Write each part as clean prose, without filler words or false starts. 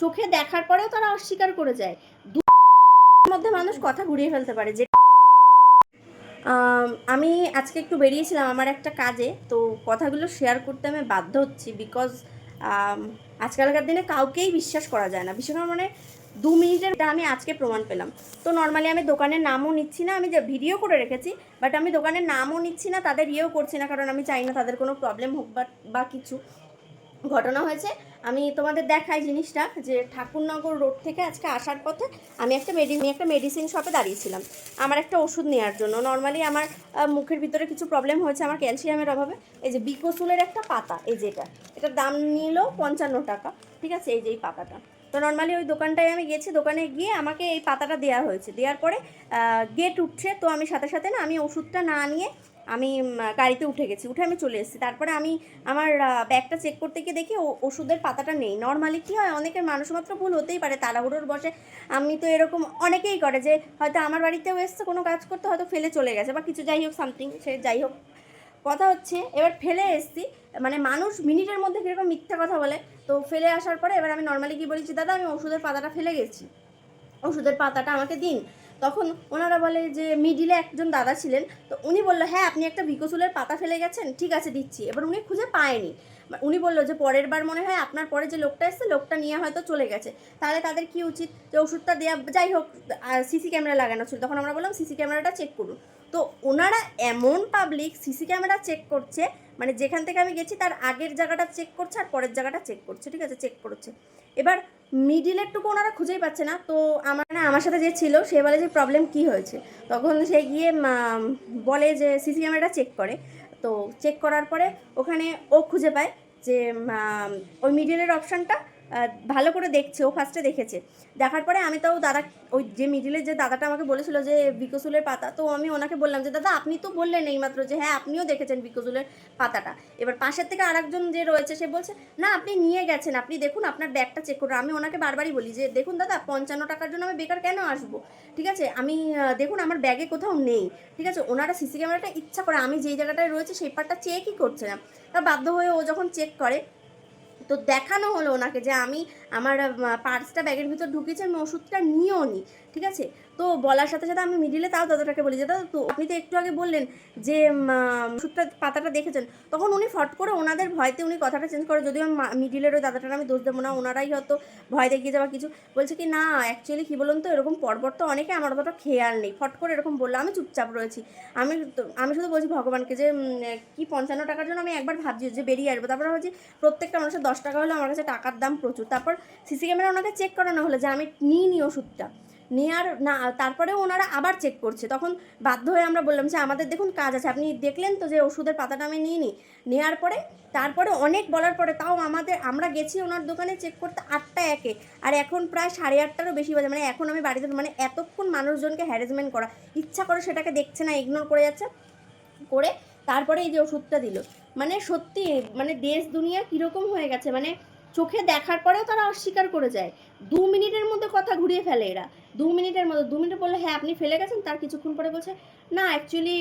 চোখে দেখার পরেও তারা অস্বীকার করে যায়। মধ্যে মানুষ কথা ঘুরিয়ে ফেলতে পারে। যে আমি আজকে একটু বেরিয়েছিলাম আমার একটা কাজে, তো কথাগুলো শেয়ার করতে আমি বাধ্য হচ্ছি, বিকজ আজকালকার দিনে কাউকেই বিশ্বাস করা যায় না। বিশেষ করে মানে 2 মিনিটের এটা আমি আজকে প্রমাণ পেলাম। তো নর্মালি আমি দোকানের নামও নিচ্ছি না, আমি যে ভিডিও করে রেখেছি, বাট আমি দোকানের নামও নিচ্ছি না, তাদের ইয়েও করছি না, কারণ আমি চাই না তাদের কোনো প্রবলেম হোক বা কিছু। ঘটনা হয়েছে, আমি তোমাদের দেখাই জিনিসটা, যে ঠাকুরনগর রোড থেকে আজকে আসার পথে আমি একটা মেডিসিন শপে দাঁড়িয়েছিলাম আমার একটা ওষুধ নেওয়ার জন্য। নর্মালি আমার মুখের ভিতরে কিছু প্রবলেম হয়েছে আমার ক্যালসিয়ামের অভাবে। এই যে বিকোসুলের একটা পাতা, এই যেটা, এটার দাম নিল 55 টাকা, ঠিক আছে, এই যে এই পাতাটা। তো নর্মালি ওই দোকানটায় আমি গেছি, দোকানে গিয়ে আমাকে এই পাতাটা দেওয়া হয়েছে। দেওয়ার পরে গেট উঠছে, তো আমি সাথে সাথে না আমি ওষুধটা না নিয়ে আমি গাড়িতে উঠে গেছি, উঠে আমি চলে এসেছি। তারপরে আমি আমার ব্যাগটা চেক করতে গিয়ে দেখি ওষুধের পাতাটা নেই। নর্মালি কী হয়, অনেকের মানুষমাত্র ভুল হতেই পারে, তাড়াহুড়োর বসে। আমি তো এরকম অনেকেই করে যে হয়তো আমার বাড়িতেও এসছে কোনো কাজ করতে, হয়তো ফেলে চলে গেছে বা কিছু, যাই হোক সামথিং, সে যাই হোক। কথা হচ্ছে এবার ফেলে এসছি, মানে মানুষ মিনিটের মধ্যে কীরকম মিথ্যা কথা বলে। তো ফেলে আসার পরে এবার আমি নর্মালি কী বলেছি, দাদা আমি ওষুধের পাতাটা ফেলে গেছি, ওষুধের পাতাটা আমাকে দিন। তখন ওনারা বলে যে মিডিলে একজন দাদা ছিলেন, তো উনি বললো হ্যাঁ আপনি একটা ভিকোসুলের পাতা ফেলে গেছেন, ঠিক আছে দিচ্ছি। এবার উনি খুঁজে পায়নি, উনি বললো যে পরের বার মনে হয় আপনার পরে যে লোকটা এসছে লোকটা নিয়ে হয়তো চলে গেছে। তাহলে তাদের কি উচিত, যে ওষুধটা দেওয়া, যাই হোক সিসি ক্যামেরা লাগানো ছিল, তখন আমরা বললাম সিসি ক্যামেরাটা চেক করুন। তো ওনারা এমন পাবলিক, সিসি ক্যামেরা চেক করছে, মানে যেখান থেকে আমি গেছি তার আগের জায়গাটা চেক করছে আর পরের জায়গাটা চেক করছে, ঠিক আছে, চেক করছে। এবার মিডিলেরটুকু ওনারা খুঁজেই পাচ্ছে না। তো আমার সাথে যে ছিল সে বলে যে প্রবলেম কি হয়েছে, তখন সে গিয়ে বলে যে সিসি ক্যামেরাটা চেক করে। তো চেক করার পরে ওখানে ও খুঁজে পায় যে ওই মিডিলের অপশানটা ভালো করে দেখছে, ও ফার্স্টে দেখেছে। দেখার পরে আমি তো দাদা, ওই যে মিডিলের যে দাদাটা আমাকে বলেছিল যে বিকোসুলের পাতা, তো আমি ওনাকে বললাম যে দাদা আপনি তো বললেন এইমাত্র যে হ্যাঁ আপনিও দেখেছেন বিকোসুলের পাতাটা। এবার পাশের থেকে আরেকজন যে রয়েছে সে বলছে না আপনি নিয়ে গেছেন, আপনি দেখুন আপনার ব্যাগটা চেক করুন। আমি ওনাকে বারবারই বলি যে দেখুন দাদা 55 টাকার জন্য আমি বেকার কেন আসবো, ঠিক আছে, আমি দেখুন আমার ব্যাগে কোথাও নেই, ঠিক আছে। ওনারা সিসি ক্যামেরাটা ইচ্ছা করে আমি যেই জায়গাটায় রয়েছে সেই পার্টটা চেকই করছে না। তা বাধ্য হয়ে ও যখন চেক করে, তো দেখানো হলো ওনাকে যে আমি আমার পার্সটা ব্যাগের ভিতর ঢুকিয়েছি, আমি ওষুধটা নিয়েও নি, ঠিক আছে। তো বলার সাথে সাথে আমি মিডিলে তাও দাদাটাকে বলি যে দাদা তো আপনি তো একটু আগে বললেন যে ওষুধটা পাতাটা দেখেছেন। তখন উনি ফট করে ওনাদের ভয়তে উনি কথাটা চেঞ্জ করে, যদিও মিডিলের ওই দাদাটার আমি দোষ দেবো না, ওনারাই হয়তো ভয় দেখিয়ে যাওয়া কিছু। বলছে কি না অ্যাকচুয়ালি কী বলুন তো, এরকম পরপর তো অনেকে, আমার অতটা খেয়াল নেই, ফট করে এরকম বললো। আমি চুপচাপ রয়েছি। আমি শুধু বলছি ভগবানকে যে কি 55 টাকার জন্য আমি একবার ভাবছি যে বেরিয়ে আসবো, তারপরে ভাবছি প্রত্যেকটা মানুষের 10 টাকা হলো আমার কাছে টাকার দাম প্রচুর। তারপর সিসি ক্যামেরা ওনাকে চেক করানো হলো যে আমি নিই ওষুধটা, নেওয়ার না, তারপরে ওনারা আবার চেক করছে। তখন বাধ্য হয়ে আমরা বললাম যে আমাদের দেখুন কাজ আছে, আপনি দেখলেন তো যে ওষুধের পাতাটা আমি নিই নেওয়ার পরে, তারপরে অনেক বলার পরে তাও আমরা গেছি ওনার দোকানে চেক করতে 8টা একে, আর এখন প্রায় 8:30টারও বেশি বাজে। মানে এখন আমি বাড়িতে, মানে এতক্ষণ মানুষজনকে হ্যারাসমেন্ট করা, ইচ্ছা করে সেটাকে দেখছে না, ইগনোর করে যাচ্ছে, করে তারপরে এই যে ওষুধটা দিল। মানে সত্যি, মানে দেশ দুনিয়া কীরকম হয়ে গেছে, মানে চোখে দেখার পরেও তারা অস্বীকার করে যায়। 2 মিনিটের মধ্যে কথা ঘুরিয়ে ফেলে এরা। 2 মিনিটের মধ্যে 2 মিনিট বললে হ্যাঁ আপনি ফেলে গেছেন, তার কিছুক্ষণ পরে বলছে না অ্যাকচুয়ালি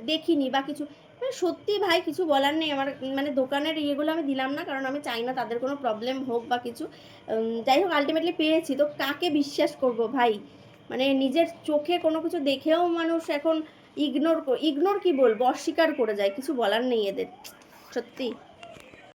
দেখিনি বা কিছু। মানে সত্যি ভাই কিছু বলার নেই। আমার মানে দোকানের ইয়েগুলো আমি দিলাম না, কারণ আমি চাই না তাদের কোনো প্রবলেম হোক বা কিছু। যাই হোক আলটিমেটলি পেয়েছি, তো কাকে বিশ্বাস করব ভাই। মানে নিজের চোখে কোনো কিছু দেখেও মানুষ এখন ইগনোর কি বলবো, অস্বীকার করে যায়, কিছু বলার নেই এদের, সত্যি।